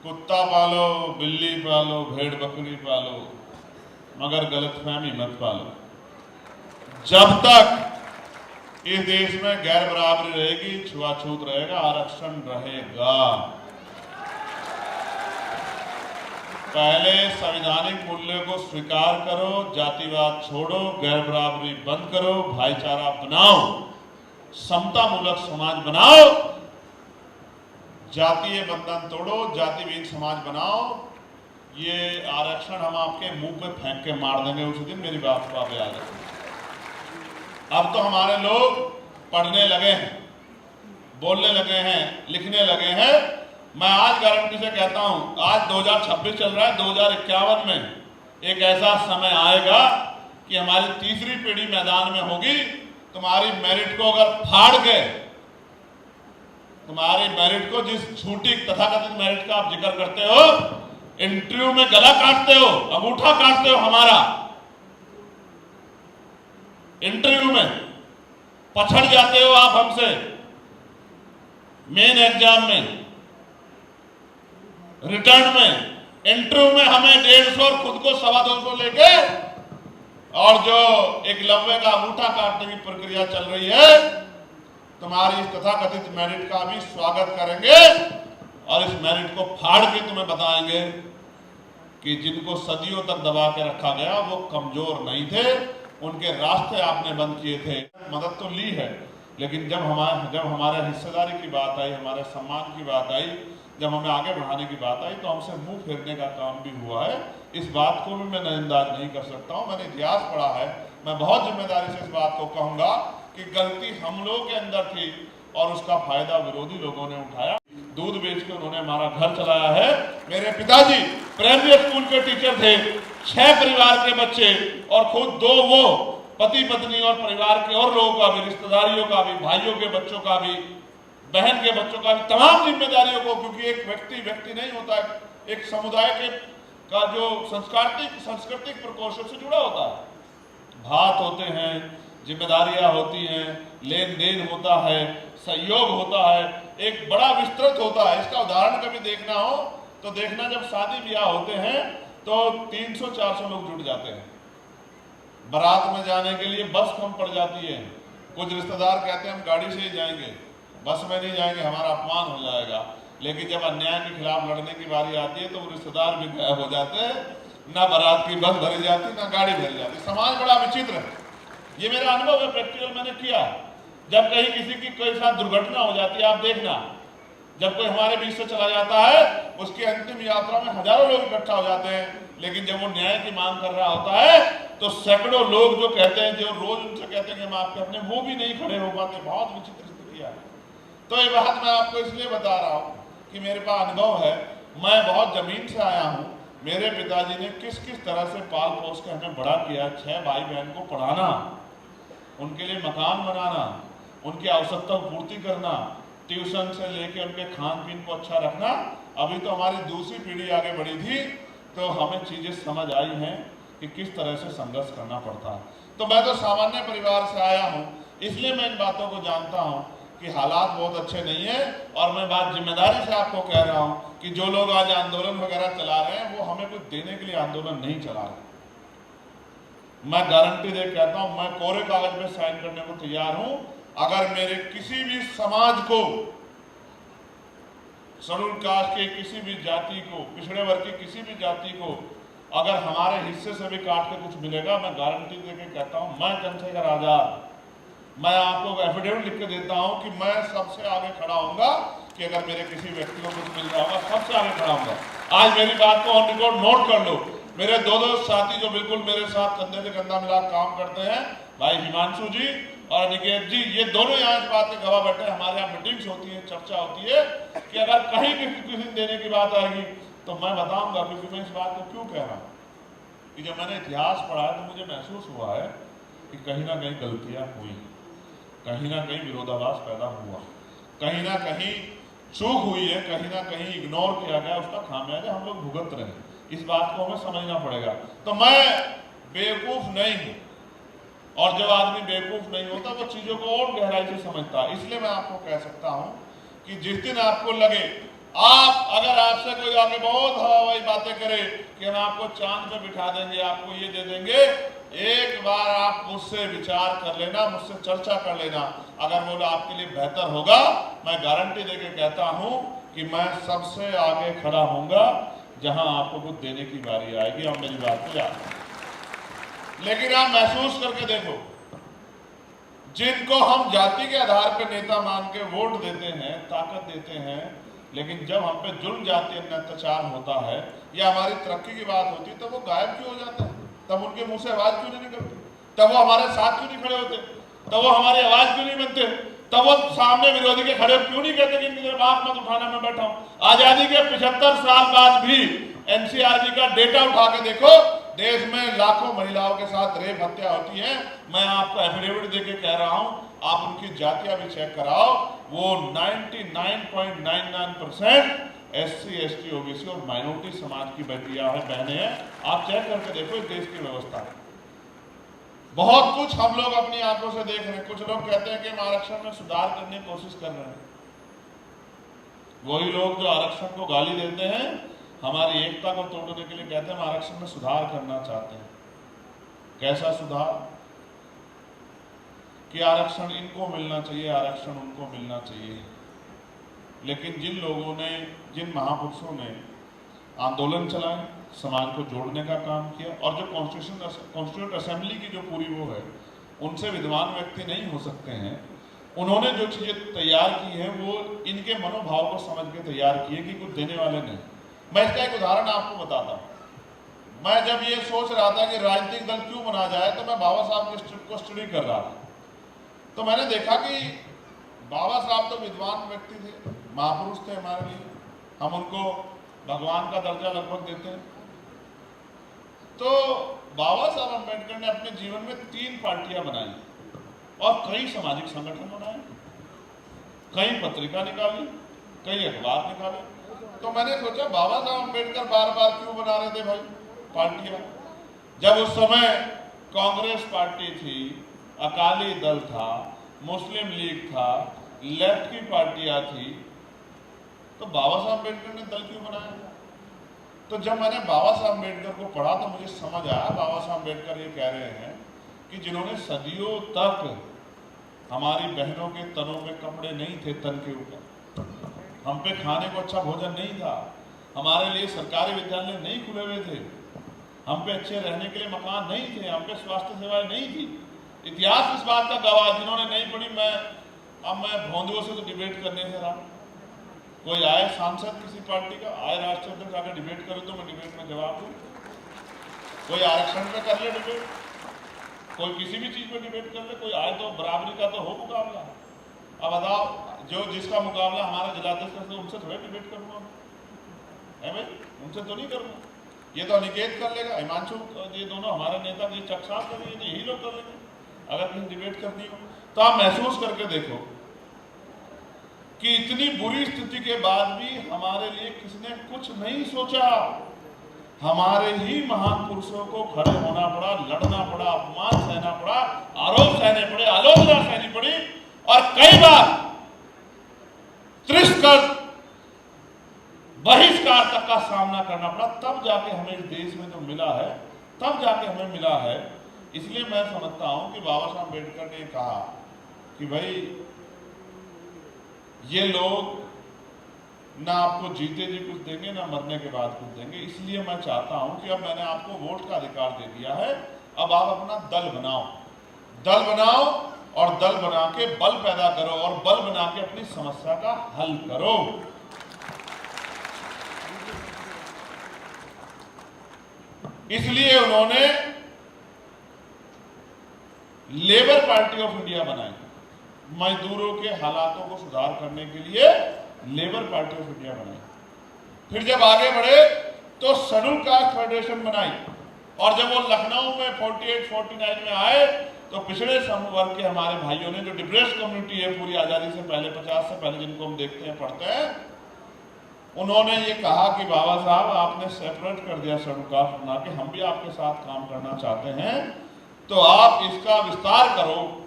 कुत्ता पालो, बिल्ली पालो, भेड़ बकरी पालो, मगर गलतफहमी मत पालो। जब तक इस देश में गैर बराबरी रहेगी, छुआछूत रहेगा, आरक्षण रहेगा। पहले संवैधानिक मूल्य को स्वीकार करो, जातिवाद छोड़ो, गैर बराबरी बंद करो, भाईचारा बनाओ, समता मूलक समाज बनाओ, जातीय बंधन तोड़ो, जाति विहीन समाज बनाओ। ये आरक्षण हम आपके मुंह पे फेंक के मार देंगे उस दिन, मेरी बात को आप याद रखें। अब तो हमारे लोग पढ़ने लगे हैं, बोलने लगे हैं, लिखने लगे हैं। मैं आज गारंटी से कहता हूं, आज 2026 चल रहा है, 2051 में एक ऐसा समय आएगा कि हमारी तीसरी पीढ़ी मैदान में होगी। तुम्हारी मेरिट को अगर फाड़ के, तुम्हारी मेरिट को, जिस झूठी तथाकथित मेरिट का आप जिक्र करते हो, इंटरव्यू में गला काटते हो, अंगूठा काटते हो हमारा, इंटरव्यू में पछड़ जाते हो आप हमसे, मेन एग्जाम में, रिटर्न में, इंटरव्यू में हमें 150 और खुद को 225 लेके, और जो एकलव्य का अंगूठा काटने की प्रक्रिया चल रही है, तुम्हारी इस तथाकथित मेरिट का भी स्वागत करेंगे और इस मेरिट को फाड़ के तुम्हें बताएंगे कि जिनको सदियों तक दबा के रखा गया वो कमजोर नहीं थे, उनके रास्ते आपने बंद किए थे। मदद तो ली है, लेकिन जब हमारे हिस्सेदारी की बात आई, हमारे सम्मान की बात आई, जब हमें आगे बढ़ाने की बात आई, तो हमसे मुंह फेरने का काम भी हुआ है। इस बात को भी मैं नजरअंदाज नहीं कर सकता हूं। मैंने इतिहास पढ़ा है, मैं बहुत जिम्मेदारी से इस बात को कहूंगा कि गलती हम लोगों के अंदर थी और उसका फायदा विरोधी लोगों ने उठाया। दूध बेच के उन्होंने हमारा घर चलाया है। मेरे पिताजी प्राइमरी स्कूल के टीचर थे, 6 परिवार के बच्चे, और खुद 2 वो पति पत्नी और परिवार के और लोगों का भी, रिश्तेदारियों का भी, भाइयों के बच्चों का भी, बहन के बच्चों का भी, तमाम जिम्मेदारियों को, क्योंकि एक व्यक्ति नहीं होता, एक समुदाय का जो सांस्कृतिक प्रकोष्ठ से जुड़ा होता है। भात होते हैं, जिम्मेदारियां होती हैं, लेन देन होता है, सहयोग होता है, एक बड़ा विस्तृत होता है। इसका उदाहरण कभी देखना हो तो देखना, जब शादी ब्याह होते हैं तो 300-400 लोग जुट जाते हैं। बारात में जाने के लिए बस कम पड़ जाती है। कुछ रिश्तेदार कहते हैं हम गाड़ी से ही जाएंगे, बस में नहीं जाएंगे, हमारा अपमान हो जाएगा। लेकिन जब अन्याय के खिलाफ लड़ने की बारी आती है तो वो रिश्तेदार भी गायब हो जाते हैं, ना बारात की बस भरी जाती, ना गाड़ी भरी जाती। समाज बड़ा विचित्र है। ये मेरा अनुभव है, प्रैक्टिकल मैंने किया। जब कहीं किसी की कोई साथ दुर्घटना हो जाती है, आप देखना, जब कोई हमारे बीच से चला जाता है, उसकी अंतिम यात्रा में हजारों लोग इकट्ठा हो जाते हैं, लेकिन जब वो न्याय की मांग कर रहा होता है तो सैकड़ों लोग जो कहते हैं, जो रोज उनसे कहते हैं कि हम आपके अपने, वो भी नहीं खड़े हो पाते। बहुत विचित्र स्थिति है। तो ये बात मैं आपको इसलिए बता रहा हूँ कि मेरे पास अनुभव है, मैं बहुत जमीन से आया हूँ। मेरे पिताजी ने किस किस तरह से पाल पोस के हमें बड़ा किया। 6 भाई बहन को पढ़ाना, उनके लिए मकान बनाना, उनकी आवश्यकता को पूर्ति करना, ट्यूशन से लेके उनके खान पीन को अच्छा रखना। अभी तो हमारी दूसरी पीढ़ी आगे बढ़ी थी तो हमें चीजें समझ आई हैं कि किस तरह से संघर्ष करना पड़ता है। तो मैं तो सामान्य परिवार से आया हूँ, इसलिए मैं इन बातों को जानता हूँ कि हालात बहुत अच्छे नहीं है। और मैं बात जिम्मेदारी से आपको कह रहा हूँ कि जो लोग आज आंदोलन वगैरह चला रहे हैं, वो हमें कुछ देने के लिए आंदोलन नहीं चला रहे। मैं गारंटी दे कहता हूँ, मैं कोरे कागज पे साइन करने को तैयार हूँ। अगर मेरे किसी भी समाज को, शेड्यूल कास्ट के किसी भी जाति को, पिछड़े वर्ग की किसी भी जाति को अगर हमारे हिस्से से भी काट के कुछ मिलेगा, मैं गारंटी देके कहता हूं, मैं चंद्रशेखर आजाद, मैं आपको एफिडेविट लिख के देता हूं कि मैं सबसे आगे खड़ा होऊंगा कि अगर मेरे किसी व्यक्ति को कुछ मिल रहा होगा, सबसे आगे खड़ा होऊंगा। आज मेरी बात को ऑन रिकॉर्ड नोट कर लो। मेरे 2 साथी जो बिल्कुल मेरे साथ कंधे से कंधा मिला काम करते हैं, भाई हिमांशु जी और अनिकेत जी, ये दोनों यहाँ इस बात के गवाह बैठे। हमारे यहाँ मीटिंग्स होती है, चर्चा होती है कि अगर कहीं किसी देने की बात आएगी तो मैं बताऊंगा। क्योंकि मैं इस बात को क्यों कह रहा हूँ कि जब मैंने इतिहास पढ़ा है तो मुझे महसूस हुआ है कि कहीं ना कहीं गलतियां हुई, कहीं ना कहीं विरोधाभास पैदा हुआ, कहीं ना कहीं चूक हुई है, कहीं ना कहीं इग्नोर किया गया, उसका खामियाजा हम लोग भुगत रहे हैं। इस बात को हमें समझना पड़ेगा। तो मैं बेवकूफ नहीं हूं, और जब आदमी बेवकूफ नहीं होता वो चीजों को और गहराई से समझता है। इसलिए मैं आपको कह सकता हूं कि जिस दिन आपको लगे आप अगर आपसे कोई आगे बहुत हवाई बातें करे कि हम आपको चांद पे बिठा देंगे, आपको ये दे देंगे, एक बार आप मुझसे विचार कर लेना, मुझसे चर्चा कर लेना। अगर वो आपके लिए बेहतर होगा, मैं गारंटी देके कहता हूं कि मैं सबसे आगे खड़ा होऊंगा जहां आपको कुछ देने की बारी आएगी। आप मेरी बात को याद रखें। लेकिन आप महसूस करके देखो, जिनको हम जाति के आधार पर नेता मान के वोट देते हैं, ताकत देते हैं, लेकिन जब हम पे जुल्म जाति अत्याचार होता है या हमारी तरक्की की बात होती है तो वो गायब क्यों हो जाते हैं? तब उनके मुंह से आवाज क्यों नहीं निकलती? तब वो हमारे साथ क्यों नहीं खड़े होते? तब वो हमारी आवाज क्यों नहीं बनते? तब वो सामने विरोधी के खड़े क्यों नहीं कहते कि इनकी तरफ आंख मत उठाना, मैं बैठा हूं। आजादी के 75 साल बाद भी एनसीआरबी का डेटा उठा के देखो, देश में लाखों महिलाओं के साथ रेप हत्या होती है। मैं आपको एफिडेविट देके कह रहा हूं, आप उनकी जातियां भी चेक कराओ, वो 99.99% SC, ST, OBC और माइनॉरिटी समाज की बेटियां हैं, बहनें हैं। आप चेक करके देखो इस देश की व्यवस्था। बहुत कुछ हम लोग अपनी आंखों से देख रहे हैं। कुछ लोग कहते हैं कि हम आरक्षण में सुधार करने की कोशिश कर रहे हैं। वही लोग जो आरक्षण को गाली देते हैं, हमारी एकता को तोड़ने के लिए कहते हैं हम आरक्षण में सुधार करना चाहते हैं। कैसा सुधार? कि आरक्षण इनको मिलना चाहिए, आरक्षण उनको मिलना चाहिए। लेकिन जिन लोगों ने, जिन महापुरुषों ने आंदोलन चलाए, समाज को जोड़ने का काम किया, और जो कॉन्स्टिट्यूंट असेंबली की जो पूरी वो है, उनसे विद्वान व्यक्ति नहीं हो सकते हैं। उन्होंने जो चीजें तैयार की हैं वो इनके मनोभाव को समझ के तैयार की है कि कुछ देने वाले नहीं। मैं इसका एक उदाहरण आपको बताता हूँ। मैं जब ये सोच रहा था कि राजनीतिक दल क्यों बना जाए, तो मैं बाबा साहब को स्टडी कर रहा था। तो मैंने देखा कि बाबा साहब तो विद्वान व्यक्ति थे, महापुरुष थे हमारे लिए, हम उनको भगवान का दर्जा लगभग देते हैं। तो बाबा साहब अम्बेडकर ने अपने जीवन में 3 पार्टियां बनाई और कई सामाजिक संगठन बनाए, कई पत्रिका निकाली, कई अखबार निकाले। तो मैंने सोचा बाबा साहब अम्बेडकर बार बार क्यों बना रहे थे भाई पार्टियां? जब उस समय कांग्रेस पार्टी थी, अकाली दल था, मुस्लिम लीग था, लेफ्ट की पार्टियां थी, तो बाबा साहब अम्बेडकर ने दल क्यों बनाया? तो जब मैंने बाबा साहब अम्बेडकर को पढ़ा तो मुझे समझ आया, बाबा साहब अम्बेडकर ये कह रहे हैं कि जिन्होंने सदियों तक, हमारी बहनों के तनों में कपड़े नहीं थे, तन के ऊपर हम पे खाने को अच्छा भोजन नहीं था, हमारे लिए सरकारी विद्यालय नहीं खुले हुए थे, हम पे अच्छे रहने के लिए मकान नहीं थे, हम पे स्वास्थ्य सेवाएं नहीं थी। इतिहास इस बात का गवाह, जिन्होंने नहीं पढ़ी, मैं भोंदुओं से तो डिबेट करने से रहा। कोई आए सांसद किसी पार्टी का, आए राष्ट्रीय अध्यक्ष आकर डिबेट करे तो मैं डिबेट में जवाब दूं। कोई आरक्षण पे कर ले डिबेट, कोई किसी भी चीज पे डिबेट कर ले, कोई आए तो बराबरी का तो हो मुकाबला। अब बताओ, जो जिसका मुकाबला हमारा जिलाध्यक्ष से, उनसे थोड़े डिबेट करूंगा है भाई, उनसे तो नहीं करूंगा। ये तो अनिकेत कर लेगा, हिमांशु, ये दोनों हमारे नेता, ये चकसार करेंगे, यही लोग कर लेंगे अगर कहीं डिबेट करनी हो। तो आप महसूस करके देखो कि इतनी बुरी स्थिति के बाद भी हमारे लिए किसने कुछ नहीं सोचा। हमारे ही महान पुरुषों को खड़े होना पड़ा, लड़ना पड़ा, अपमान सहना पड़ा, आरोप सहने पड़े, आलोचना सहनी पड़ी, और कई बार त्रिस्कर बहिष्कार तक का सामना करना पड़ा। तब जाके हमें इस देश में जो मिला है, तब जाके हमें मिला है। इसलिए मैं समझता हूं कि बाबा साहब अम्बेडकर ने कहा कि भाई ये लोग ना आपको जीते जी कुछ देंगे, ना मरने के बाद कुछ देंगे। इसलिए मैं चाहता हूं कि अब मैंने आपको वोट का अधिकार दे दिया है, अब आप अपना दल बनाओ, दल बनाओ, और दल बना के बल पैदा करो, और बल बना के अपनी समस्या का हल करो। इसलिए उन्होंने लेबर पार्टी ऑफ इंडिया बनाई, मजदूरों के हालातों को सुधार करने के लिए लेबर पार्टी ऑफ इंडिया बनाई। फिर जब आगे बढ़े तो शेड्यूल कास्ट फेडरेशन बनाई, और जब वो लखनऊ में 48-49 में आए तो पिछड़े समूह वर्ग के हमारे भाइयों ने, जो डिप्रेस्ड कम्युनिटी है पूरी आजादी से पहले, 50 से पहले, जिनको हम देखते हैं, पढ़ते हैं, उन्होंने ये कहा कि बाबा साहब आपने सेपरेट कर दिया शेड्यूल कास्ट बना के, हम भी आपके साथ काम करना चाहते हैं, तो आप इसका विस्तार करो।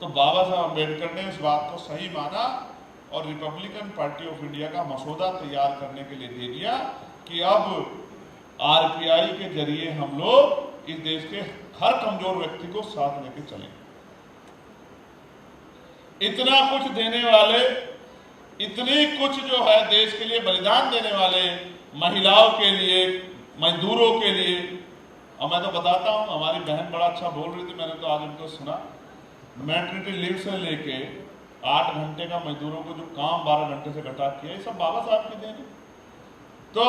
तो बाबा साहब अम्बेडकर ने इस बात को सही माना और रिपब्लिकन पार्टी ऑफ इंडिया का मसौदा तैयार करने के लिए दे दिया कि अब आरपीआई के जरिए हम लोग इस देश के हर कमजोर व्यक्ति को साथ लेके चलेंगे। इतना कुछ देने वाले, इतनी कुछ जो है देश के लिए बलिदान देने वाले, महिलाओं के लिए, मजदूरों के लिए। और मैं तो बताता हूं, हमारी बहन बड़ा अच्छा बोल रही थी, मैंने तो आज उनको सुना, मैटरनिटी लीव से लेके 8 घंटे का मजदूरों को जो काम 12 घंटे से घटा किया, ये सब बाबा साहब की देन है। तो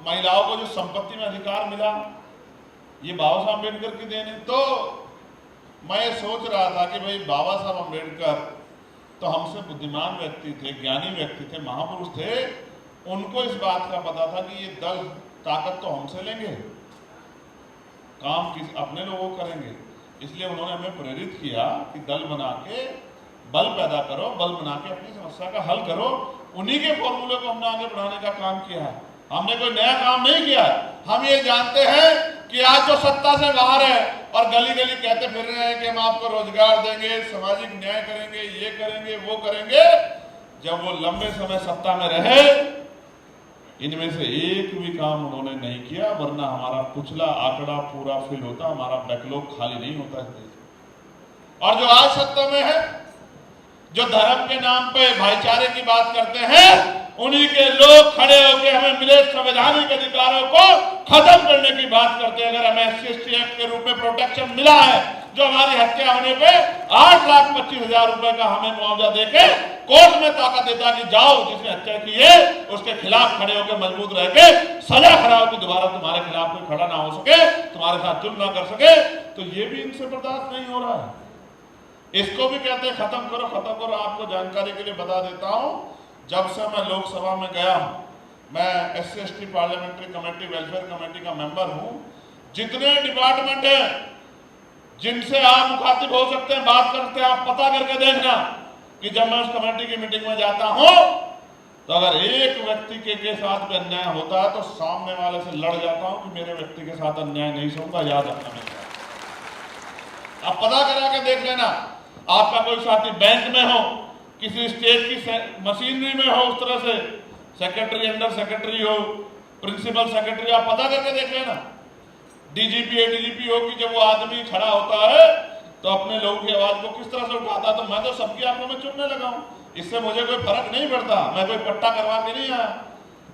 महिलाओं को जो संपत्ति में अधिकार मिला, ये बाबा साहब अम्बेडकर की देन है। तो मैं ये सोच रहा था कि भाई बाबा साहब अम्बेडकर तो हमसे बुद्धिमान व्यक्ति थे, ज्ञानी व्यक्ति थे, महापुरुष थे। उनको इस बात का पता था कि ये दल ताकत तो हमसे लेंगे, काम किस अपने लोगों करेंगे। इसलिए उन्होंने हमें प्रेरित किया कि दल बना के बल पैदा करो, बल बना के अपनी समस्या का हल करो। उन्हीं के फॉर्मूले को हमने आगे बढ़ाने का काम किया है। हमने कोई नया काम नहीं किया है। हम ये जानते हैं कि आज जो सत्ता से बाहर है और गली गली कहते फिर रहे हैं कि हम आपको रोजगार देंगे, सामाजिक न्याय करेंगे, ये करेंगे, वो करेंगे, जब वो लंबे समय सत्ता में रहे, इनमें से एक भी काम उन्होंने नहीं किया। वरना हमारा पिछला आंकड़ा पूरा फिल होता, हमारा बैकलॉग खाली नहीं होता है। और जो आज सत्ता में है, जो धर्म के नाम पे भाईचारे की बात करते हैं, उन्हीं के लोग खड़े होकर हमें मिले संवैधानिक अधिकारों को खत्म करने की बात करते हैं। अगर हमें SC/ST एक्ट के रूप में प्रोटेक्शन मिला है, जो हमारी हत्या होने पे 8,25,000 रुपए का हमें मुआवजा देके कोर्ट में ताकत देता कि जाओ, जिसने हत्या की है उसके खिलाफ खड़े होकर मजबूत रह के सजा कराओ कि दोबारा तुम्हारे खिलाफ कोई खड़ा ना हो सके, तुम्हारे साथ जुल्म ना कर सके। तो ये भी इनसे बर्दाश्त नहीं हो रहा है। इसको भी कहते हैं खत्म करो, खत्म करो। आपको जानकारी के लिए बता देता हूं, जब से मैं लोकसभा में गया हूं, मैं SC/ST parliamentary committee, welfare committee का मेंबर हूं। जितने डिपार्टमेंट हैं जिनसे आप मुखातिब हो सकते हैं, बात करते हैं, आप पता करके देखना कि जब मैं उस कमेटी की मीटिंग में जाता हूं तो अगर एक व्यक्ति के साथ भी अन्याय होता है तो सामने वाले से लड़ जाता हूं कि मेरे व्यक्ति के साथ अन्याय नहीं होगा, याद रखना मेरे। आप पता करा के देख लेना। आपका कोई साथी बैंक में हो, किसी स्टेट की मशीनरी में हो, उस तरह से सेक्रेटरी, अंडर सेक्रेटरी हो, प्रिंसिपल सेक्रेटरी, आप पता करके देख लेना। DGP ADGP हो कि जब वो आदमी खड़ा होता है तो अपने लोगों की आवाज को किस तरह से उठाता है। तो मैं तो सबकी आंखों में चुभने लगा हूं, इससे मुझे कोई फर्क नहीं पड़ता। मैं कोई पट्टा करवा के नहीं आया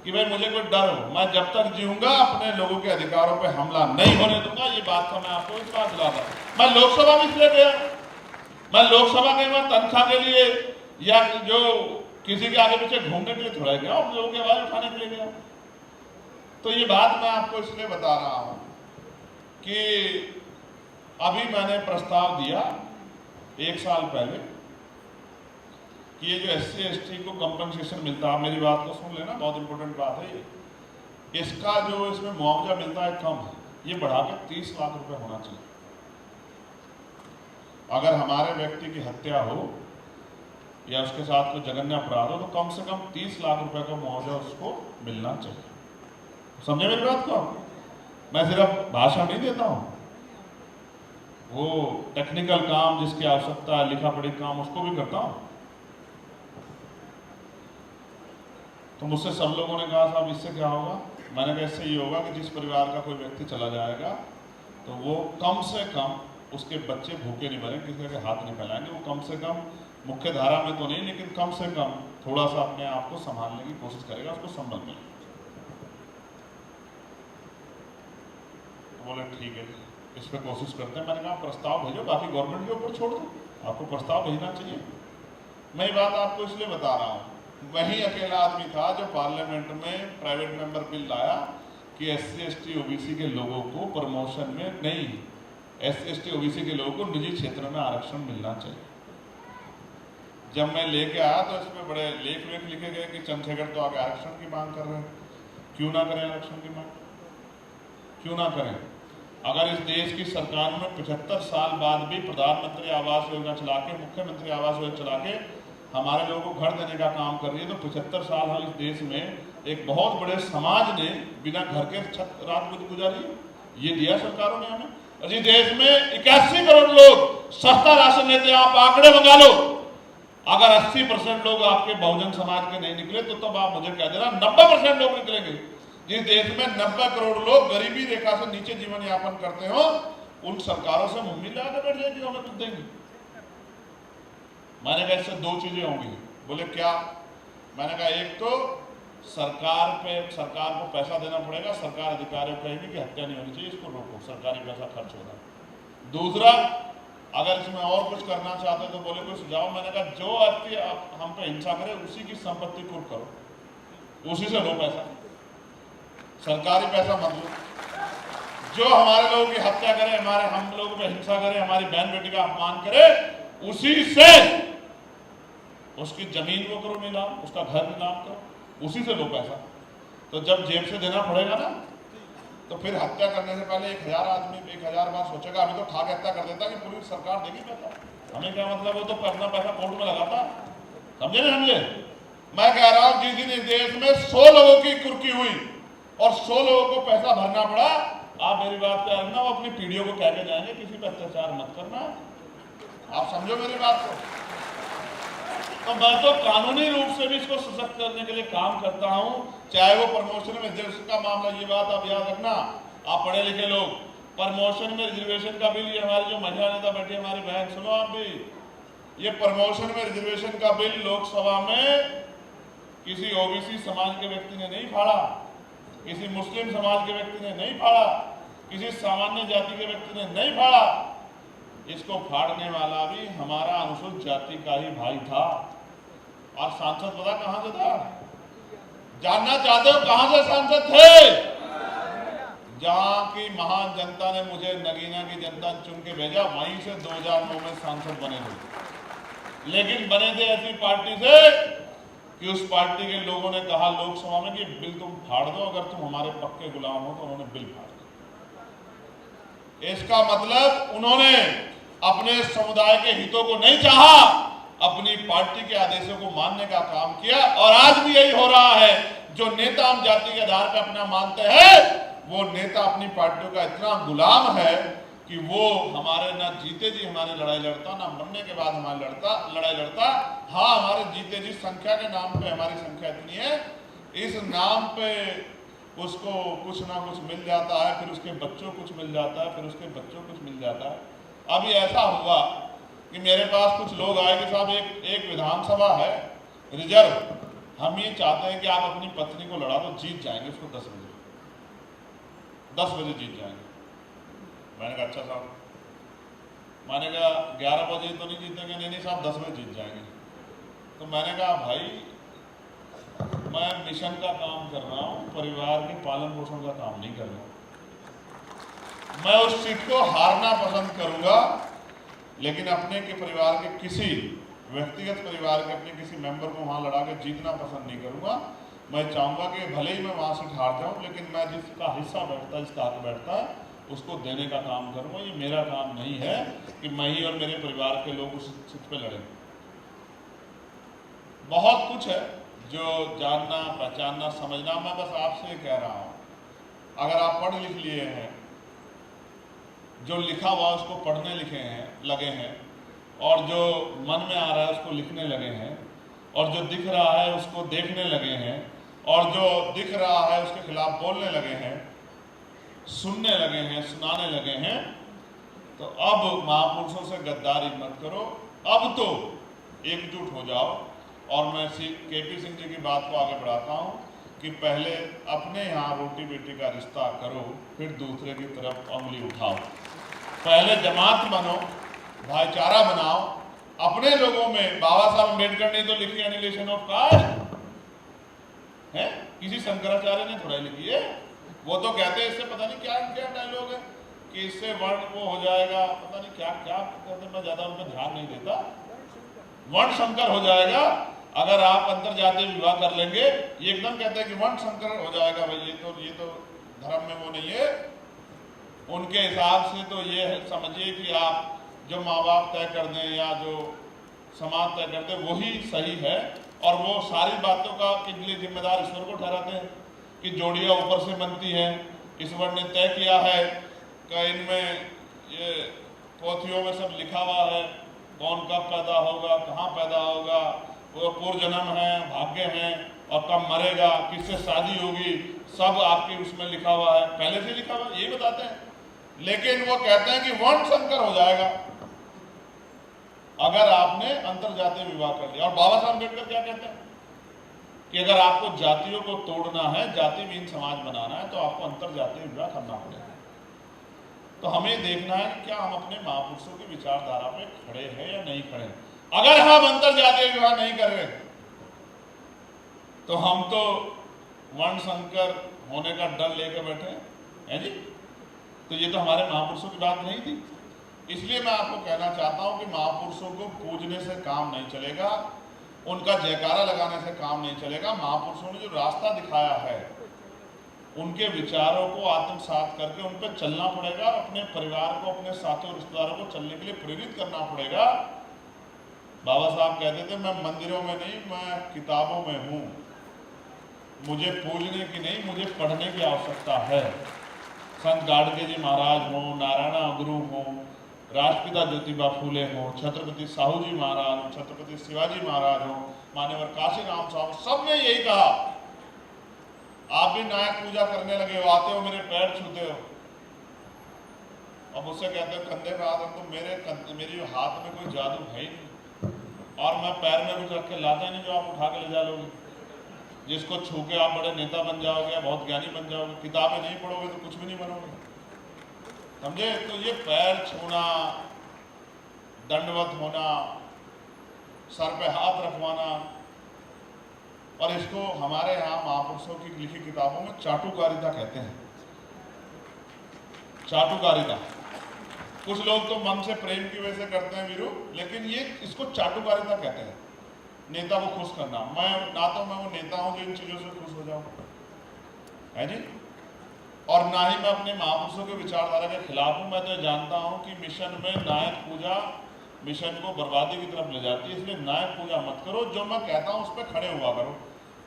कि भाई मुझे कोई डर हो। मैं जब तक जीऊंगा अपने लोगों के अधिकारों पे हमला नहीं होने दूंगा। ये बात का मैं आपको विश्वास दिलाता हूं। मैं लोकसभा में इसलिए गया, मैं लोकसभा के मैं तनख्वाह के लिए या जो किसी के आगे पीछे घूमने के लिए थोड़ा गया, और लोगों की आवाज उठाने के लिए गया। तो ये बात मैं आपको इसलिए बता रहा हूं कि अभी मैंने प्रस्ताव दिया 1 साल पहले कि ये जो SC/ST को कंपनसेशन मिलता है, मेरी बात को सुन लेना, बहुत इंपॉर्टेंट बात है ये। इसका जो इसमें मुआवजा मिलता है कम है, ये बढ़ा के 30 लाख रुपए होना चाहिए। अगर हमारे व्यक्ति की हत्या हो या उसके साथ कोई जघन्य अपराध हो तो कम से कम 30 लाख रुपए का मुआवजा उसको मिलना चाहिए। समझे मेरी बात को? मैं सिर्फ भाषण नहीं देता हूं, वो टेक्निकल काम जिसकी आवश्यकता है, लिखा पढ़ी काम, उसको भी करता हूं। तो मुझसे सब लोगों ने कहा साहब इससे क्या होगा? मैंने कहा इससे ये होगा कि जिस परिवार का कोई व्यक्ति चला जाएगा तो वो कम से कम उसके बच्चे भूखे नहीं मरेंगे, किसी के हाथ नहीं फैलाएंगे। वो कम से कम मुख्य धारा में तो नहीं, लेकिन कम से कम थोड़ा सा अपने आप को संभालने की कोशिश करेगा, उसको संभल मिले। बोले ठीक है, इस पर कोशिश करते हैं। मैंने कहा प्रस्ताव भेजो, बाकी गवर्नमेंट के ऊपर छोड़ दो, आपको प्रस्ताव भेजना चाहिए। मैं ये बात आपको इसलिए बता रहा हूँ, वही अकेला आदमी था जो पार्लियामेंट में प्राइवेट मेंबर बिल लाया कि SC/ST OBC के लोगों को प्रमोशन में नहीं, SC/ST OBC के लोगों को निजी क्षेत्र में आरक्षण मिलना चाहिए। जब मैं लेके आया तो इसमें बड़े लेख लिखे गए कि चंद्रशेखर तो आगे आरक्षण की मांग कर रहे हैं। क्यों ना करें आरक्षण की मांग, क्यों ना करें? अगर इस देश की सरकार में 75 साल बाद भी प्रधानमंत्री आवास योजना चला के, मुख्यमंत्री आवास योजना चला के हमारे लोगों को घर देने का काम कर रही है, तो 75 साल हम इस देश में एक बहुत बड़े समाज ने बिना घर के छत रात गुजारी, ये दिया सरकारों ने हमें। अजी देश में 81 करोड़ लोग सस्ता राशन लेते हैं, आप आंकड़े मंगा लो। अगर 80% लोग आपके बहुजन समाज के नहीं निकले तो तब आप मुझे कह देना 90% लोग निकलेंगे। जिस देश में 90 करोड़ लोग गरीबी रेखा से नीचे जीवन यापन करते हो, उन सरकारों से मुंह मिला के बैठ जाएगी, हमें कुछ देंगे। मैंने कहा इससे दो चीजें होंगी। बोले क्या? मैंने कहा एक तो सरकार को पैसा देना पड़ेगा, सरकार अधिकारियों कहेगी कि हत्या नहीं होनी चाहिए, इसको रोको, सरकारी पैसा खर्च हो रहा है। दूसरा, अगर इसमें और कुछ करना चाहते तो बोले कोई सुझाव। मैंने कहा जो व्यक्ति हम पे हिंसा करे उसी की संपत्ति कुर्क करो, उसी से लो पैसा, सरकारी पैसा मत लो। जो हमारे लोगों की हत्या करे, हम लोगों पे हिंसा करे, हमारी बहन बेटी का अपमान करे, उसी से उसकी जमीन को करो नीलाम, उसका घर नीलाम करो, उसी से लो पैसा। तो जब जेब से देना पड़ेगा ना, तो फिर हत्या करने से पहले 1000 आदमी 1000 बार सोचेगा। अभी तो ठाक हत्या कर देता कि पूरी सरकार देगी पैसा, हमें क्या मतलब, वो तो अपना पैसा कोर्ट में लगाता। समझे ना? समझे? मैं कह रहा हूं जिस दिन इस देश में 100 लोगों की कुर्की हुई और 100 लोगों को पैसा भरना पड़ा, आप मेरी बात क्या रखना, वो अपनी पीढ़ियों को कह के जाएंगे किसी पर अत्याचार मत करना। आप समझो मेरी बात को। तो मैं तो कानूनी रूप से भी इसको सशक्त करने के लिए काम करता हूं, चाहे वो प्रमोशन में जिसका मामला, ये बात आप याद रखना, आप पढ़े लिखे लोग, प्रमोशन में रिजर्वेशन का बिल, ये हमारी जो महिला नेता बैठी हमारी बहन, सुनो आप भी, ये प्रमोशन में रिजर्वेशन का बिल लोकसभा में किसी ओबीसी समाज के व्यक्ति ने नहीं फाड़ा, किसी मुस्लिम समाज के व्यक्ति ने नहीं फाड़ा, किसी सामान्य जाति के व्यक्ति ने नहीं फाड़ा। इसको फाड़ने वाला भी हमारा अनुसूचित जाति का ही भाई था। और सांसद पता कहां से था? जानना चाहते हो कहां से सांसद थे? जहां की महान जनता ने मुझे, नगीना की जनता ने चुन के भेजा, वहीं से 2009 में सांसद बने थे। लेकिन बने थे ऐसी पार्टी से कि उस पार्टी के लोगों ने कहा लोकसभा में कि बिल तुम फाड़ दो, अगर तुम हमारे पक्के गुलाम हो। तो उन्होंने बिल फाड़ दिया। इसका मतलब उन्होंने अपने समुदाय के हितों को नहीं चाहा, अपनी पार्टी के आदेशों को मानने का काम किया। और आज भी यही हो रहा है। जो नेता हम जाति के आधार पर अपना मानते हैं, वो नेता अपनी पार्टियों का इतना गुलाम है कि वो हमारे ना जीते जी हमारी लड़ाई लड़ता, ना मरने के बाद हमारी लड़ाई लड़ता। हाँ, हमारे जीते जी संख्या के नाम पे हमारी संख्या इतनी है, इस नाम पे उसको कुछ ना कुछ मिल जाता है, फिर उसके बच्चों कुछ मिल जाता है, फिर उसके बच्चों कुछ मिल जाता है। अभी ऐसा हुआ कि मेरे पास कुछ लोग आए कि साहब एक विधानसभा है रिजर्व, हम ये चाहते हैं कि आप अपनी पत्नी को लड़ा दो, जीत जाएंगे उसको 10 बजे जीत जाएंगे। मैंने कहा अच्छा साहब, मैंने कहा 11 बजे तो नहीं जीतेंगे? नहीं साहब 10 बजे जीत जाएंगे। तो मैंने कहा भाई, मैं मिशन का काम कर रहा हूँ, परिवार के पालन पोषण का काम नहीं कर रहा हूँ। मैं उस सीट को हारना पसंद करूंगा, लेकिन अपने के परिवार के किसी व्यक्तिगत परिवार के अपने किसी मेंबर को वहां लड़ा के जीतना पसंद नहीं करूंगा। मैं चाहूंगा कि भले ही मैं वहां से हार जाऊं, लेकिन मैं जिसका हिस्सा बैठता है, जिसका हक बैठता है, उसको देने का काम करूंगा। ये मेरा काम नहीं है कि मैं ही और मेरे परिवार के लोग उस सीट पे लड़ें। बहुत कुछ है जो जानना, पहचानना, समझना। मैं बस आपसे कह रहा हूं, अगर आप पढ़ लिख लिए हैं, जो लिखा हुआ उसको पढ़ने लगे हैं, और जो मन में आ रहा है उसको लिखने लगे हैं, और जो दिख रहा है उसको देखने लगे हैं, और जो दिख रहा है उसके खिलाफ बोलने लगे हैं, सुनने लगे हैं, सुनाने लगे हैं, तो अब महापुरुषों से गद्दारी मत करो। अब तो एकजुट हो जाओ। और मैं केपी सिंह जी की बात को आगे बढ़ाता हूं कि पहले अपने यहाँ रोटी बेटी का रिश्ता करो, फिर दूसरे की तरफ उंगली उठाओ। पहले जमात बनो, भाईचारा बनाओ अपने लोगों में। बाबा साहब अम्बेडकर ने तो लिखी एनिहिलेशन ऑफ कास्ट है, किसी शंकराचार्य ने थोड़ा लिखी है। वो तो कहते हैं इससे पता नहीं क्या क्या डायलॉग है कि इससे वर्ण वो हो जाएगा, पता नहीं क्या क्या कहते, मैं ज्यादा उन पर ध्यान नहीं देता। वर्ण संकर हो जाएगा अगर आप अंतरजातीय विवाह कर लेंगे। ये एकदम कहते हैं कि वर्ण संकर हो जाएगा। भाई ये तो धर्म में वो नहीं है। उनके हिसाब से तो ये समझिए कि आप जो माँ बाप तय कर दें या जो समाज तय कर दे वही सही है, और वो सारी बातों का के लिए जिम्मेदार ईश्वर को ठहराते हैं कि जोड़ियाँ ऊपर से बनती हैं। ईश्वर ने तय किया है कि इनमें ये पोथियों में सब लिखा हुआ है कौन कब पैदा होगा, कहाँ पैदा होगा, वो पूर्व जन्म है, भाग्य है, और कब मरेगा, किससे शादी होगी, सब आपके उसमें लिखा हुआ है, पहले से लिखा हुआ है, ये बताते हैं। लेकिन वो कहते हैं कि वर्ण संकर हो जाएगा अगर आपने अंतरजातीय विवाह कर लिया। और बाबा साहब अम्बेडकर क्या कहते हैं कि अगर आपको जातियों को तोड़ना है, जाति विहीन समाज बनाना है, तो आपको अंतरजातीय विवाह करना पड़ेगा। तो हमें देखना है कि क्या हम अपने महापुरुषों की विचारधारा पे खड़े हैं या नहीं खड़े। अगर हम अंतरजातीय विवाह नहीं कर रहे तो हम तो वर्ण संकर होने का डर लेकर बैठे हैं जी। तो ये तो हमारे महापुरुषों की बात नहीं थी। इसलिए मैं आपको कहना चाहता हूं कि महापुरुषों को पूजने से काम नहीं चलेगा, उनका जयकारा लगाने से काम नहीं चलेगा। महापुरुषों ने जो रास्ता दिखाया है, उनके विचारों को आत्मसात करके उन पर चलना पड़ेगा। अपने परिवार को, अपने साथियों रिश्तेदारों को चलने के लिए प्रेरित करना पड़ेगा। बाबा साहब कहते थे, मैं मंदिरों में नहीं, मैं किताबों में हूँ, मुझे पूजने की नहीं, मुझे पढ़ने की आवश्यकता है। संत गाडगे जी महाराज हो, नारायण गुरु हो, राष्ट्रपिता ज्योतिबा फूले हो, छत्रपति साहू जी महाराज हो, छत्रपति शिवाजी महाराज हो, मान्यवर काशीराम साहब, सबने यही कहा। आप भी नायक पूजा करने लगे हो, आते हो मेरे पैर छूते हो, और मुझसे कहते हो कंधे पे हाथ रखो। मेरी हाथ में कोई जादू है ही नहीं, और मैं पैर में कुछ रख के लाता नहीं जो आप उठा के ले जा लोगे। जिसको छू के आप बड़े नेता बन जाओगे, बहुत ज्ञानी बन जाओगे। किताबें नहीं पढ़ोगे तो कुछ भी नहीं बनोगे, समझे। तो ये पैर छूना, दंडवत होना, सर पे हाथ रखवाना, और इसको हमारे यहाँ महापुरुषों की लिखी किताबों में चाटुकारिता कहते हैं। चाटुकारिता, कुछ लोग तो मन से प्रेम की वजह से करते हैं वीरू, लेकिन ये इसको चाटुकारिता कहते हैं। नेता को खुश करना, मैं ना तो मैं वो नेता हूं जो इन चीजों से खुश हो जाऊं, है जी, और ना ही मैं अपने महापुरुषों के विचारधारा के खिलाफ हूं। मैं तो जानता हूं कि मिशन में नायक पूजा मिशन को बर्बादी की तरफ ले जाती है, इसलिए नायक पूजा मत करो। जो मैं कहता हूं उस पर खड़े हुआ करो,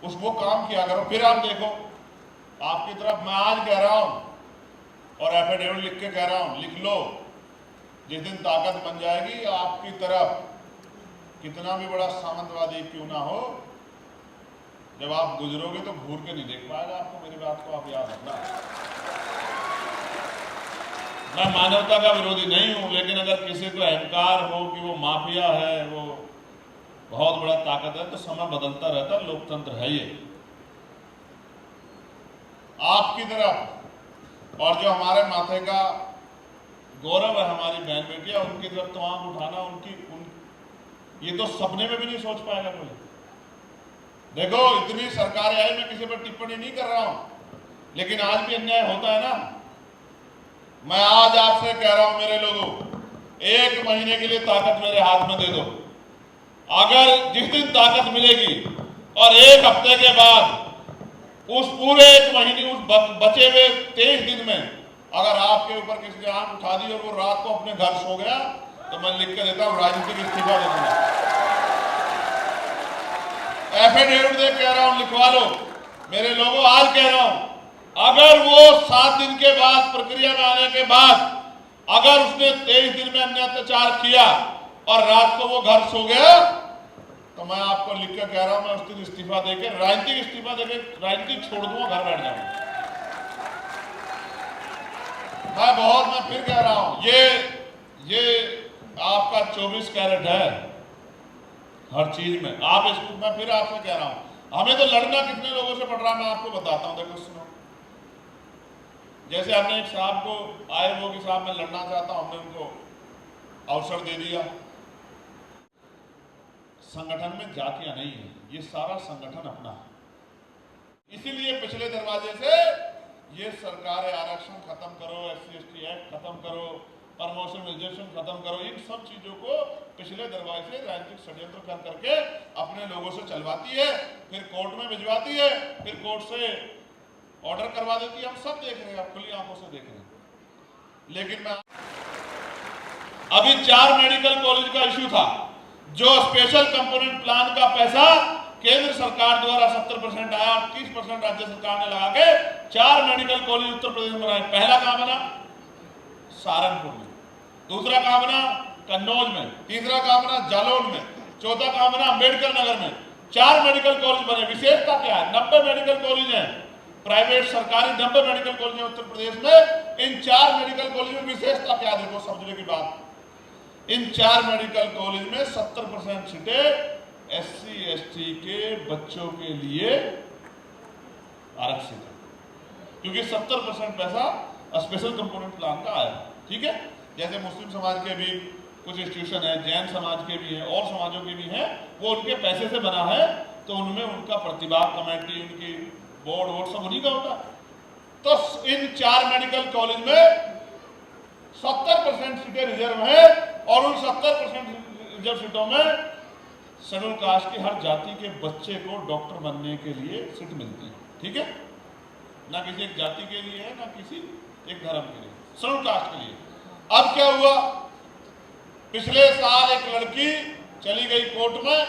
उस वो काम किया करो। फिर आप देखो, आपकी तरफ मैं आज कह रहा हूं और एफिडेविट लिख के कह रहा हूं, लिख लो, जिस दिन ताकत बन जाएगी आपकी तरफ, कितना भी बड़ा सामंतवादी क्यों ना हो, जब आप गुजरोगे तो घूर के नहीं देख पाएगा आपको। मेरी बात को आप याद रखना। मैं मानवता का विरोधी नहीं हूं, लेकिन अगर किसी को अहंकार हो कि वो माफिया है, वो बहुत बड़ा ताकत है, तो समय बदलता रहता है, लोकतंत्र है ये। आपकी तरफ और जो हमारे माथे का गौरव है, हमारी बहन बेटियां, उनकी तरफ तो आंख उठाना, ये तो सपने में भी नहीं सोच पाएगा कोई। देखो, इतनी सरकारें आई, मैं किसी पर टिप्पणी नहीं कर रहा हूं, लेकिन आज भी अन्याय होता है ना। मैं आज आपसे कह रहा हूं मेरे लोगों, 1 महीने के लिए ताकत मेरे हाथ में दे दो। अगर जिस दिन ताकत मिलेगी और 1 हफ्ते के बाद उस पूरे 1 महीने, उस बचे हुए 23 दिन में अगर आपके ऊपर किसी ने आंख उठा दी और वो रात को अपने घर सो गया, तो मैं लिख के देता हूं, राजनीतिक इस्तीफा दे दूंगा। एफिडेविट दे कह रहा हूं, लिखवा लो मेरे लोगों। आज कह रहा हूं, अगर वो 7 दिन के बाद, प्रक्रिया में आने के बाद, अगर उसने 23 दिन में अन्य अत्याचार किया और रात को वो घर सो गया, तो मैं आपको लिख के कह रहा हूं, मैं उस दिन इस्तीफा देके, राजनीतिक इस्तीफा देके राजनीति छोड़ दूंगा, घर बैठ जाऊंगा। मैं फिर कह रहा हूं, ये आपका 24 कैरेट है हर चीज में। आप इसको, मैं फिर आपसे कह रहा हूं, हमें तो लड़ना कितने लोगों से पड़ रहा है, मैं आपको बताता हूं। देखो सुनो, जैसे हमने एक साहब को आए वो कि साहब मैं लड़ना चाहता हूं, हमने उनको अवसर दे दिया। संगठन में जातियां नहीं है, ये सारा संगठन अपना है। इसीलिए पिछले दरवाजे से ये सरकारें आरक्षण खत्म करो, SC/ST एक्ट खत्म करो, प्रमोशन रिजर्वेशन खत्म करो, इन सब चीजों को पिछले दरवाजे से राजनीतिक षड्यंत्र कर करके अपने लोगों से चलवाती है, फिर कोर्ट में भिजवाती है, फिर कोर्ट से ऑर्डर करवा देती है। हम सब देख रहे हैं, आप खुली आंखों से देख रहे हैं। लेकिन मैं अभी 4 मेडिकल कॉलेज का इश्यू था, जो स्पेशल कंपोनेंट प्लान का पैसा केंद्र सरकार द्वारा 70% आया और 30% राज्य सरकार ने लगा के 4 मेडिकल कॉलेज उत्तर प्रदेश में बनाए। पहला कहां बना? सहारनपुर में। दूसरा कहां बना? कन्नौज में, तीसरा काम बना जालौन में, चौथा काम बना अम्बेडकर नगर में। 4 मेडिकल कॉलेज बने। विशेषता क्या है? 90 मेडिकल कॉलेज हैं, प्राइवेट सरकारी 90 मेडिकल कॉलेज हैं उत्तर प्रदेश में। इन 4 मेडिकल कॉलेज में विशेषता क्या? देखो समझने की बात, इन 4 मेडिकल कॉलेज में 70% सीटें SC ST के बच्चों के लिए आरक्षित है, क्योंकि 70% पैसा स्पेशल कंपोनेंट प्लान का आया। ठीक है, जैसे मुस्लिम समाज के भी कुछ इंस्टीट्यूशन है, जैन समाज के भी हैं, और समाजों के भी हैं, वो उनके पैसे से बना है, तो उनमें उनका प्रतिभा कमेटी, उनकी बोर्ड वोट सब उन्हीं का होता। तो इन 4 मेडिकल कॉलेज में 70% सीटें रिजर्व है, और उन 70% रिजर्व सीटों में शेड्यूल कास्ट की हर जाति के बच्चे को डॉक्टर बनने के लिए सीट मिलती है। ठीक है, ना किसी एक जाति के लिए है, ना किसी एक धर्म के लिए, शेड्यूल कास्ट के लिए। अब क्या हुआ, पिछले साल एक लड़की चली गई कोर्ट में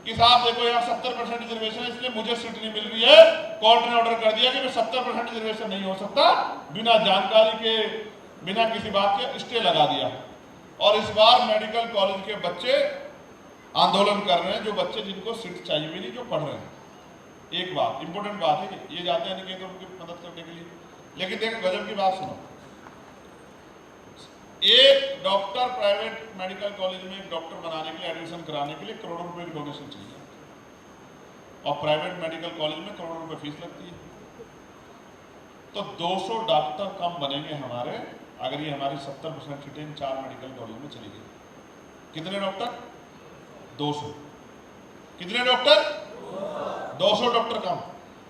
कि साहब देखो यहाँ 70% रिजर्वेशन है, इसलिए मुझे सीट नहीं मिल रही है। कोर्ट ने ऑर्डर कर दिया कि 70% रिजर्वेशन नहीं हो सकता, बिना जानकारी के, बिना किसी बात के स्टे लगा दिया। और इस बार मेडिकल कॉलेज के बच्चे आंदोलन कर रहे हैं, जो बच्चे जिनको सीट चाहिए भी नहीं, जो पढ़ रहे हैं। एक बात इंपॉर्टेंट बात है, ये जाते हैं नहीं तो उनकी मदद करने के लिए, लेकिन देखो गजब की बात सुनो। एक डॉक्टर प्राइवेट मेडिकल कॉलेज में एक डॉक्टर बनाने के लिए, एडमिशन कराने के लिए करोड़ों रुपए की डोनेशन चाहिए, और प्राइवेट मेडिकल कॉलेज में करोड़ों रुपए फीस लगती है। तो 200 डॉक्टर कम बनेंगे हमारे, अगर ये हमारी 70% सीटें इन 4 मेडिकल कॉलेज में चली गई। कितने डॉक्टर? 200। कितने डॉक्टर? 200 डॉक्टर कम।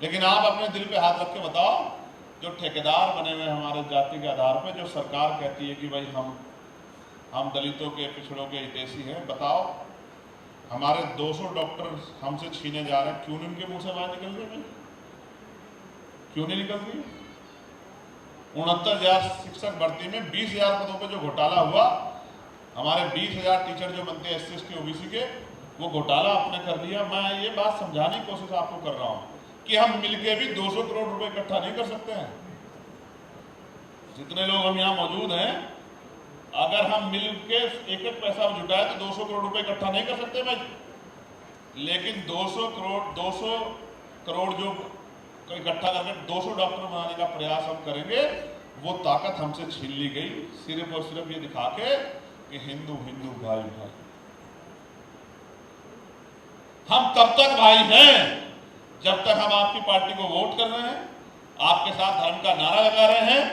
लेकिन आप अपने दिल पे हाथ रख के बताओ, जो ठेकेदार बने हुए हमारे जाति के आधार पे, जो सरकार कहती है कि भाई हम दलितों के, पिछड़ों के हितैषी हैं, बताओ हमारे 200 डॉक्टर हमसे छीने जा रहे हैं, क्यों नहीं उनके मुंह से बात निकल रही है? क्यों नहीं निकल रही? 69,000 शिक्षक भर्ती में 20,000 पदों पर जो घोटाला हुआ, हमारे 20,000 टीचर जो बनते हैं SC ST OBC के, वो घोटाला आपने कर लिया। मैं ये बात समझाने की कोशिश आपको कर रहा हूँ कि हम मिलके भी 200 करोड़ रुपए इकट्ठा नहीं कर सकते हैं। जितने लोग हम यहाँ मौजूद हैं, अगर हम मिलके एक एक पैसा जुटाए तो 200 करोड़ रुपए इकट्ठा नहीं कर सकते भाई। लेकिन 200 करोड़ जो इकट्ठा करके 200 डॉक्टर बनाने का प्रयास हम करेंगे, वो ताकत हमसे छीन ली गई, सिर्फ और सिर्फ ये दिखा के कि हिंदू हिंदू भाई भाई। हम तब तक भाई हैं जब तक हम आपकी पार्टी को वोट कर रहे हैं, आपके साथ धर्म का नारा लगा रहे हैं,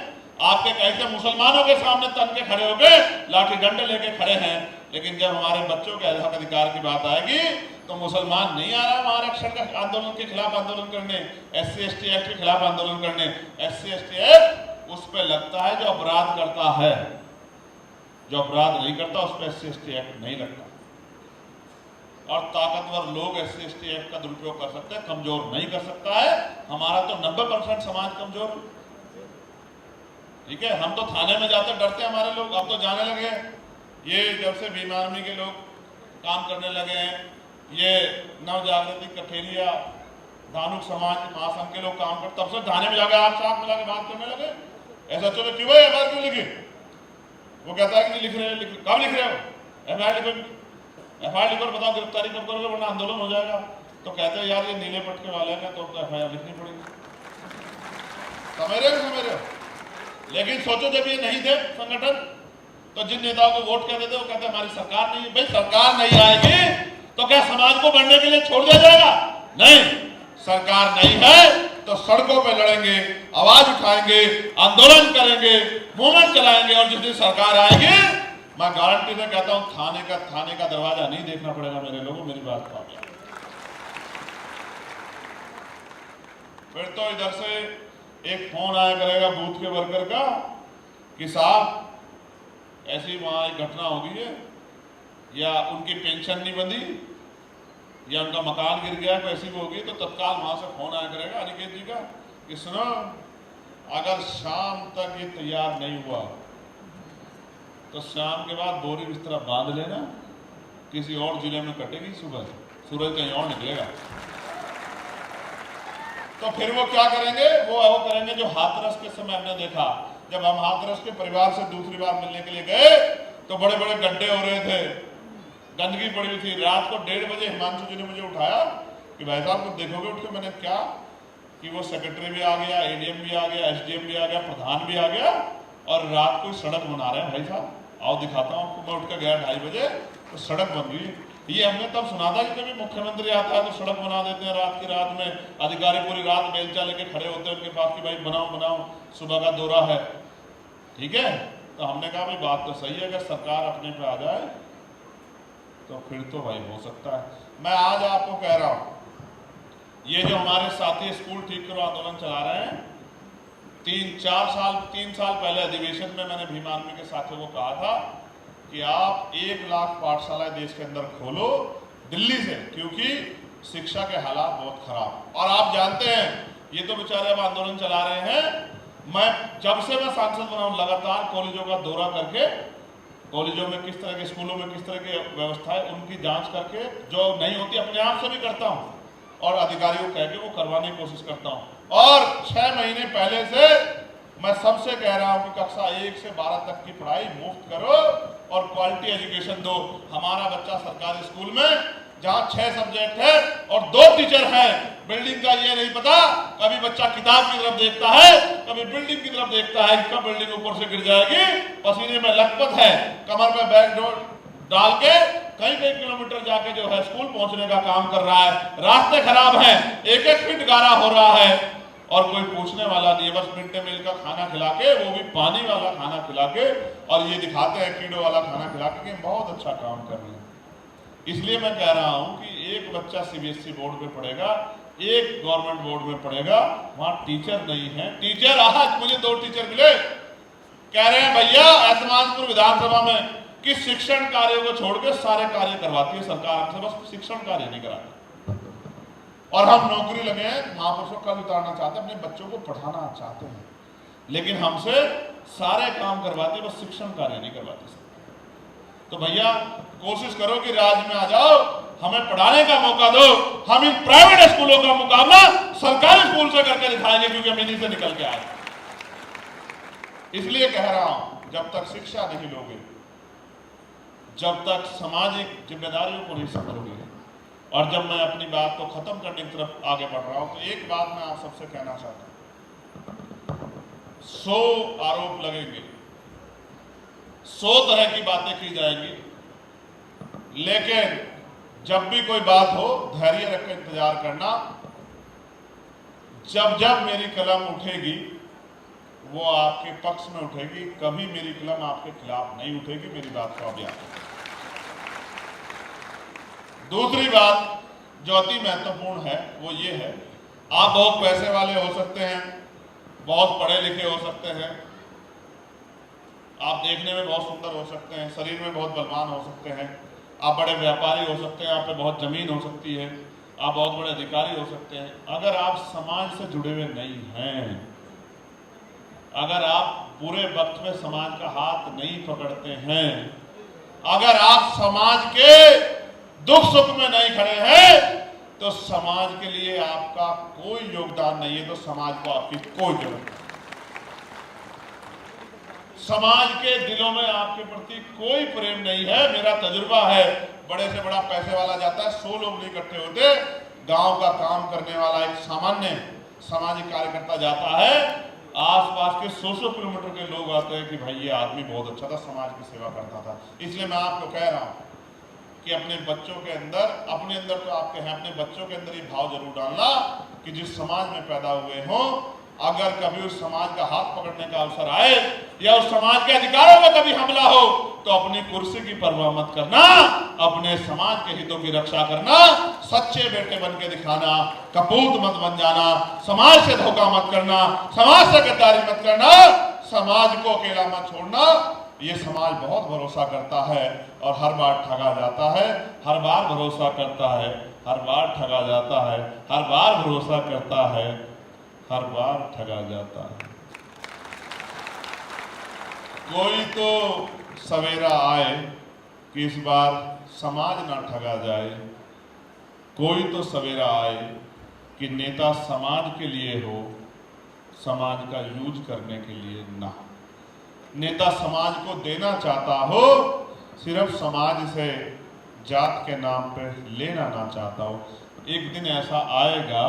आपके कैसे मुसलमानों के सामने तन के खड़े हो गए, लाठी डंडे लेके खड़े हैं। लेकिन जब हमारे बच्चों के हक अधिकार की बात आएगी तो मुसलमान नहीं आ रहा आरक्षण का आंदोलन के खिलाफ आंदोलन करने, SC ST एक्ट के खिलाफ आंदोलन करने। SC ST एक्ट उस पर लगता है जो अपराध करता है, जो अपराध नहीं करता उस पर SC ST एक्ट नहीं लगता। और ताकतवर लोग SC ST एक्ट का दुरुपयोग कर सकते हैं, कमजोर नहीं कर सकता है। हमारा तो 90% समाज कमजोर। ठीक है, हम तो थाने में जाते डरते हमारे लोग, अब तो जाने लगे। ये जब से भीम आर्मी के लोग काम करने लगे हैं, ये नव जागृति कठेरिया धानुक समाज महासंघ के लोग काम करते, तब से थाने में जाकर आप साथ मिला के बात करने लगे। ऐसा चलो क्यों भाई FIR क्यों लिखी? वो कहता है कि नहीं लिख रहे हैं। कब लिख रहे हो? FIR लिखो, FIR लिखो, बताओ गिरफ्तारी कब करोगे वरना आंदोलन हो जाएगा। तो कहते हैं यार ये नीले पटके वाले हैं तो FIR लिखनी पड़ेगी। समझ रहे हो? लेकिन सोचो जब ये नहीं थे संगठन, तो जिन नेताओं को वोट कहते थे वो कहते हमारी सरकार नहीं है। भाई सरकार नहीं आएगी तो क्या समाज को बढ़ने के लिए छोड़ दिया जाएगा? नहीं, सरकार नहीं है तो सड़कों पे लड़ेंगे, आवाज उठाएंगे, आंदोलन करेंगे, मूवमेंट चलाएंगे। और जिस दिन सरकार आएगी, मैं गारंटी से कहता हूं थाने का दरवाजा नहीं देखना पड़ेगा मेरे लोगों, मेरी बात को। फिर तो इधर से एक फोन आया करेगा बूथ के वर्कर का कि साहब ऐसी वहां एक घटना हो गई है, या उनकी पेंशन नहीं बंधी, या उनका मकान गिर गया, कोई ऐसी होगी, तो तत्काल वहां से फोन आया करेगा अनिकेत जी का कि सुनो अगर शाम तक ये तैयार नहीं हुआ तो शाम के बाद बोरी बिस्तरा बांध लेना, किसी और जिले में कटेगी सुबह, सूरज कहीं और निकलेगा। तो फिर वो क्या करेंगे? वो करेंगे जो हाथरस के समय हमने देखा, जब हम हाथरस के परिवार से दूसरी बार मिलने के लिए गए तो बड़े बड़े गड्ढे हो रहे थे, गंदगी पड़ी हुई थी। रात को 1:30 बजे हिमांशु जी ने मुझे उठाया कि भाई साहब कुछ देखोगे उठ के। मैंने क्या कि वो सेक्रेटरी भी आ गया, एडीएम भी आ गया, एसडीएम भी आ गया, प्रधान भी आ गया, और रात को सड़क बना रहे हैं। भाई साहब आओ दिखाता हूँ आपको। मैं उठ के गया 2:30 बजे, तो सड़क बन गई। ये हमने तब सुना था कि कभी मुख्यमंत्री आता है तो सड़क बना देते हैं रात की रात में, अधिकारी पूरी रात बेलचा लेके खड़े होते हैं उनके पास कि भाई बनाओ बनाओ, सुबह का दौरा है। ठीक है, तो हमने कहा भाई बात तो सही है, अगर सरकार अपने पे आ जाए तो फिर तो भाई हो सकता है। मैं आज आपको कह रहा हूं, ये जो हमारे साथी स्कूल ठीक करो आंदोलन चला रहे हैं, 3 साल पहले अधिवेशन में मैंने भीम आर्मी के साथियों को कहा था कि आप 1 लाख पाठशालाएं देश के अंदर खोलो दिल्ली से, क्योंकि शिक्षा के हालात बहुत खराब। और आप जानते हैं ये तो बेचारे अब आंदोलन चला रहे हैं। मैं जब से मैं सांसद बना हूं लगातार कॉलेजों का दौरा करके, कॉलेजों में किस तरह के, स्कूलों में किस तरह की व्यवस्था है उनकी जांच करके, जो नहीं होती अपने आप से भी करता हूं, और अधिकारियों को कह के वो करवाने की कोशिश करता हूं। और 6 महीने पहले से मैं सबसे कह रहा हूं कि कक्षा 1 से 12 तक की पढ़ाई मुफ्त करो और क्वालिटी एजुकेशन दो। हमारा बच्चा सरकारी स्कूल में जहां 6 सब्जेक्ट है और 2 टीचर हैं, बिल्डिंग का ये नहीं पता, कभी बच्चा किताब की तरफ देखता है, कभी बिल्डिंग की तरफ देखता है कि कब बिल्डिंग ऊपर से गिर जाएगी, पसीने में लथपथ है, कमर में बैग डाल के कई किलोमीटर जाके जो है स्कूल पहुंचने का काम कर रहा है। रास्ते खराब हैं, 1-1 फीट गारा हो रहा है, और कोई पूछने वाला नहीं है। बस मिड डे मील का खाना खिला के, वो भी पानी वाला खाना खिला के, और ये दिखाते हैं कीड़ों वाला खाना खिला के कि बहुत अच्छा काम कर रहे हैं। इसलिए मैं कह रहा हूं कि एक बच्चा सीबीएसई बोर्ड में पढ़ेगा, एक गवर्नमेंट बोर्ड में पढ़ेगा, वहां टीचर नहीं है। टीचर, आज मुझे 2 टीचर मिले, कह रहे हैं भैया ऐतमादपुर विधानसभा में कि शिक्षण कार्यों को छोड़ के सारे कार्य करवाती है सरकार हमसे, बस शिक्षण कार्य नहीं कराती। और हम नौकरी लगे हैं, महापुरुषों का उतारना चाहते हैं, अपने बच्चों को पढ़ाना चाहते हैं, लेकिन हमसे सारे काम करवाती है, बस शिक्षण कार्य नहीं करवाती। तो भैया कोशिश करो कि राज्य में आ जाओ, हमें पढ़ाने का मौका दो। हम इन प्राइवेट स्कूलों का मुकाबला सरकारी स्कूल से करके दिखाएंगे, क्योंकि हम इन्हीं से निकल के आए। इसलिए कह रहा हूं, जब तक शिक्षा नहीं लोगे, जब तक सामाजिक जिम्मेदारियों को नहीं समझोगे, और जब मैं अपनी बात को खत्म करने की तरफ आगे बढ़ रहा हूं, तो एक बात मैं आप सबसे कहना चाहता हूं। 100 आरोप लगेंगे, 100 तरह की बातें की जाएंगी, लेकिन जब भी कोई बात हो धैर्य रख कर इंतजार करना। जब जब मेरी कलम उठेगी वो आपके पक्ष में उठेगी, कभी मेरी कलम आपके खिलाफ नहीं उठेगी। मेरी बात को आप याद रखें। दूसरी बात जो अति महत्वपूर्ण है वो ये है, आप बहुत पैसे वाले हो सकते हैं, बहुत पढ़े लिखे हो सकते हैं, आप देखने में बहुत सुंदर हो सकते हैं, शरीर में बहुत बलवान हो सकते हैं, आप बड़े व्यापारी हो सकते हैं, आप पे बहुत जमीन हो सकती है, आप बहुत बड़े अधिकारी हो सकते हैं। अगर आप समाज से जुड़े हुए नहीं हैं, अगर आप पूरे वक्त में समाज का हाथ नहीं पकड़ते हैं, अगर आप समाज के दुख सुख में नहीं खड़े हैं, तो समाज के लिए आपका कोई योगदान नहीं है, तो समाज को आपकी कोई जरूरत नहीं। समाज के दिलों में आपके प्रति कोई प्रेम नहीं है। मेरा तजुर्बा है, बड़े से बड़ा पैसे वाला जाता है, 100 लोग नहीं इकट्ठे होते, गांव का काम करने वाला एक सामान्य सामाजिक कार्यकर्ता जाता है, आसपास के 100 किलोमीटर के लोग आते हैं कि भाई ये आदमी बहुत अच्छा था, समाज की सेवा करता था। इसलिए मैं आपको कह रहा हूं कि अपने बच्चों के अंदर, अपने अंदर तो आपके हैं, अपने बच्चों के अंदर ये भाव जरूर डालना कि जिस समाज में पैदा हुए हों, अगर कभी उस समाज का हाथ पकड़ने का अवसर आए या उस समाज के अधिकारों में कभी हमला हो, तो अपनी कुर्सी की परवाह मत करना, अपने समाज के हितों की रक्षा करना, सच्चे बेटे बन के दिखाना, कपूत मत बन जाना, समाज से धोखा मत करना, समाज से गद्दारी मत करना, समाज को अकेला मत छोड़ना। ये समाज बहुत भरोसा करता है और हर बार ठगा जाता है, हर बार भरोसा करता है, हर बार ठगा जाता है, हर बार भरोसा करता है, हर बार ठगा जाता है। कोई तो सवेरा आए कि इस बार समाज ना ठगा जाए, कोई तो सवेरा आए कि नेता समाज के लिए हो, समाज का यूज करने के लिए ना। नेता समाज को देना चाहता हो, सिर्फ समाज से जात के नाम पे लेना ना चाहता हो। एक दिन ऐसा आएगा,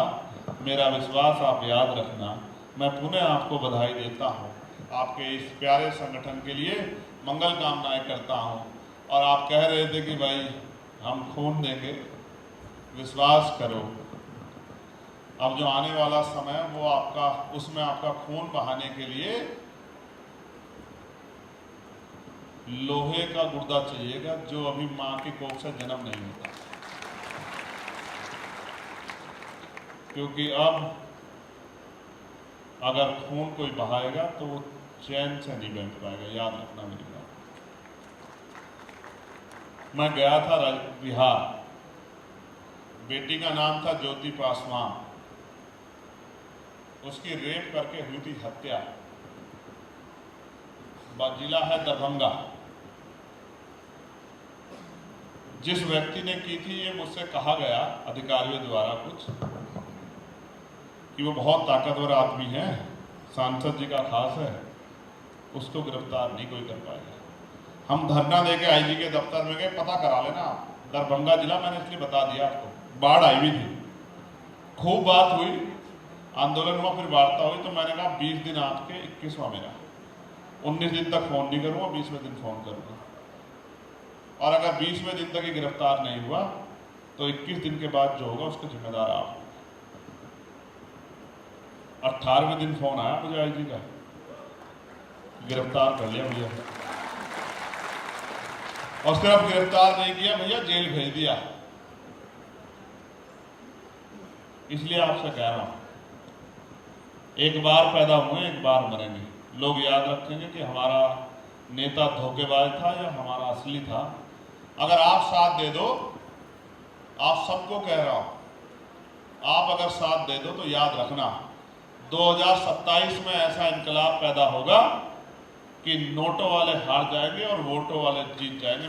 मेरा विश्वास आप याद रखना। मैं पुनः आपको बधाई देता हूँ, आपके इस प्यारे संगठन के लिए मंगल कामनाएं करता हूँ। और आप कह रहे थे कि भाई हम खून देंगे, विश्वास करो, अब जो आने वाला समय है वो आपका, उसमें आपका खून बहाने के लिए लोहे का गुर्दा चाहिएगा, जो अभी मां की कोख से जन्म नहीं होता। क्योंकि अब अगर खून कोई बहाएगा तो वो चैन से नहीं बैठ पाएगा, याद रखना मेरी बात। मैं गया था बिहार, बेटी का नाम था ज्योति पासवान, उसकी रेप करके हुई थी हत्या, जिला है दरभंगा। जिस व्यक्ति ने की थी, ये मुझसे कहा गया अधिकारियों द्वारा कुछ कि वो बहुत ताकतवर आदमी है, सांसद जी का खास है, उसको गिरफ्तार नहीं कोई कर पाएगा। हम धरना देके आईजी के दफ्तर में गए, पता करा लेना दरभंगा जिला, मैंने इसलिए बता दिया आपको, बाढ़ आई हुई थी, खूब बात हुई, आंदोलन हुआ, फिर वार्ता हुई, तो मैंने कहा 20 दिन आपके, 21वां मेरा, 19 दिन तक फोन नहीं करूंगा, 20वें दिन फोन करूंगा। और अगर 20वें दिन तक ही गिरफ्तार नहीं हुआ तो 21 दिन के बाद जो होगा उसका जिम्मेदार आप। 18वें दिन फोन आया मुझे आईजी का, गिरफ्तार कर लिया भैया, और सिर्फ गिरफ्तार नहीं किया भैया, जेल भेज दिया। इसलिए आपसे कह रहा हूं, एक बार पैदा हुए एक बार मरेंगे। लोग याद रखेंगे कि हमारा नेता धोखेबाज था या हमारा असली था। अगर आप साथ दे दो, आप सबको कह रहा हूं, आप अगर साथ दे दो तो याद रखना 2027 में ऐसा इनकलाब पैदा होगा कि नोटों वाले हार जाएंगे और वोटों वाले जीत जाएंगे।